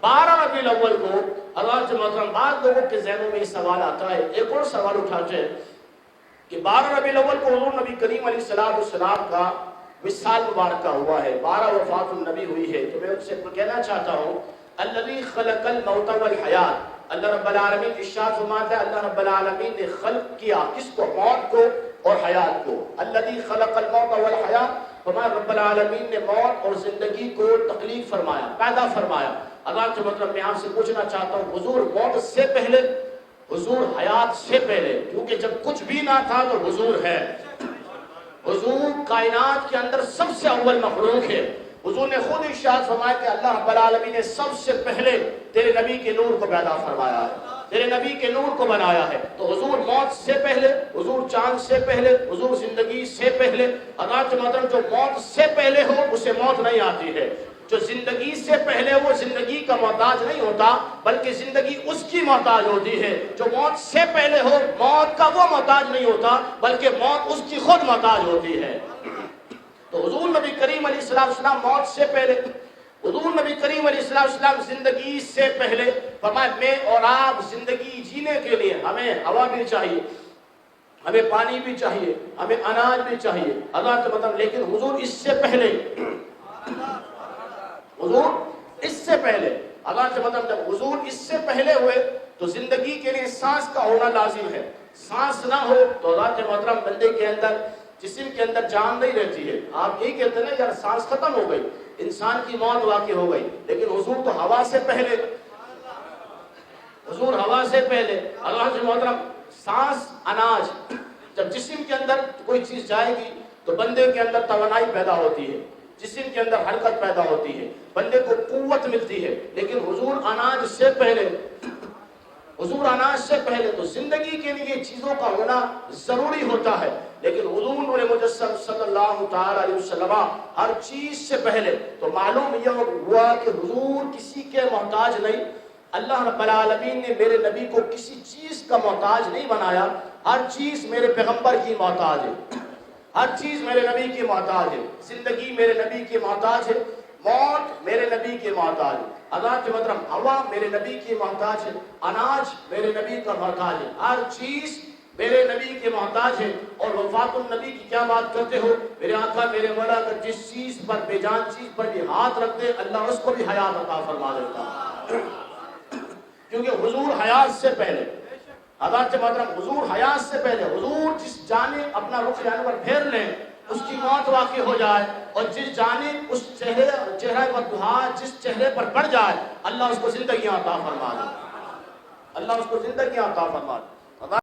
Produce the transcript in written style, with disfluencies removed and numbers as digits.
12 ربیع الاول کو حضرات محترم بعض لوگوں کے ذہنوں میں یہ سوال آتا ہے، ایک اور سوال اٹھاتے ہیں کہ 12 ربیع الاول کو حضور نبی کریم علیہ السلام کا وصال مبارکہ ہوا ہے، 12 وفات النبی ہوئی ہے، تو میں ان سے کہنا چاہتا ہوں الذی خلق الموت والحیات، اللہ رب العالمین ارشاد فرماتا ہے اللہ رب العالمین نے خلق کیا کس کو؟ موت کو اور حیات کو۔ الذی خلق الموت والحیات، فرمایا رب العالمین نے موت اور زندگی کو تخلیق فرمایا، پیدا فرمایا۔ اللہ کے مطلب میں آپ سے پوچھنا چاہتا ہوں حضور موت سے پہلے، حضور حیات سے پہلے، کیونکہ جب کچھ بھی نہ تھا تو حضور ہے، حضور کائنات کے اندر سب سے اول مخلوق ہے۔ حضور نے خود ارشاد فرمایا کہ اللہ رب العالمین نے سب سے پہلے تیرے نبی کے نور کو پیدا فرمایا ہے، تیرے نبی کے نور کو بنایا ہے۔ تو حضور موت سے پہلے، حضور چاند سے پہلے، حضور زندگی سے پہلے۔ اللہ کے مطلب جو موت سے پہلے ہو اسے موت نہیں آتی ہے، جو زندگی سے پہلے وہ زندگی کا محتاج نہیں ہوتا بلکہ زندگی اس کی محتاج ہوتی ہے۔ جو موت سے پہلے ہو موت کا وہ محتاج نہیں ہوتا بلکہ موت اس کی خود محتاج ہوتی ہے۔ تو حضور نبی کریم علیہ السلام موت سے پہلے، حضور نبی کریم علیہ السلام زندگی سے پہلے فرمایا میں اور آپ زندگی جینے کے لیے ہمیں ہوا بھی چاہیے، ہمیں پانی بھی چاہیے، ہمیں اناج بھی چاہیے، اللہ کے مطلب لیکن حضور اس سے پہلے، حضور اس سے پہلے، اللہ کے مطلب جب حضور اس سے پہلے ہوئے تو زندگی کے لیے سانس کا ہونا لازم ہے۔ سانس نہ ہو تو اللہ کے محترم بندے کے اندر، جسم کے اندر جان نہیں رہتی ہے۔ آپ یہی کہتے ہیں یار سانس ختم ہو گئی، انسان کی موت واقع ہو گئی، لیکن حضور تو ہوا سے پہلے، حضور ہوا سے پہلے، اللہ کے محترم سانس، اناج، جب جسم کے اندر کوئی چیز جائے گی تو بندے کے اندر توانائی پیدا ہوتی ہے، جسم کے اندر حرکت پیدا ہوتی ہے، بندے کو قوت ملتی ہے۔ لیکن حضور اناج سے پہلے، حضور اناج سے پہلے تو زندگی کے لیے چیزوں کا ہونا ضروری ہوتا ہے، لیکن حضور نور مجسم صلی اللہ تعالی علیہ وسلم ہر چیز سے پہلے۔ تو معلوم یہ ہوا کہ حضور کسی کے محتاج نہیں، اللہ رب العالمین نے میرے نبی کو کسی چیز کا محتاج نہیں بنایا، ہر چیز میرے پیغمبر کی محتاج ہے، ہر چیز میرے نبی کی محتاج ہے۔ زندگی میرے نبی کی محتاج ہے، موت میرے نبی کی محتاج ہے، اللہ کے مطلب ہوا میرے نبی کی محتاج ہے، اناج میرے نبی کا محتاج ہے، ہر چیز میرے نبی کے محتاج ہے۔ اور وفات النبی کی کیا بات کرتے ہو؟ میرے آقا میرے مولا اگر جس چیز پر، بے جان چیز پر بھی ہاتھ رکھ دے اللہ اس کو بھی حیات عطا فرما دیتا، کیونکہ حضور حیات سے پہلے، حضرت محترم حضور حیات سے پہلے، حضور جس جانب اپنا رخ جانور پھیر لیں اس کی موت واقع ہو جائے، اور جس جانب اس چہرہ پر دہا جس چہرے پر پڑ جائے اللہ اس کو زندگی عطا فرما دے، اللہ اس کو زندگی عطا فرما دے۔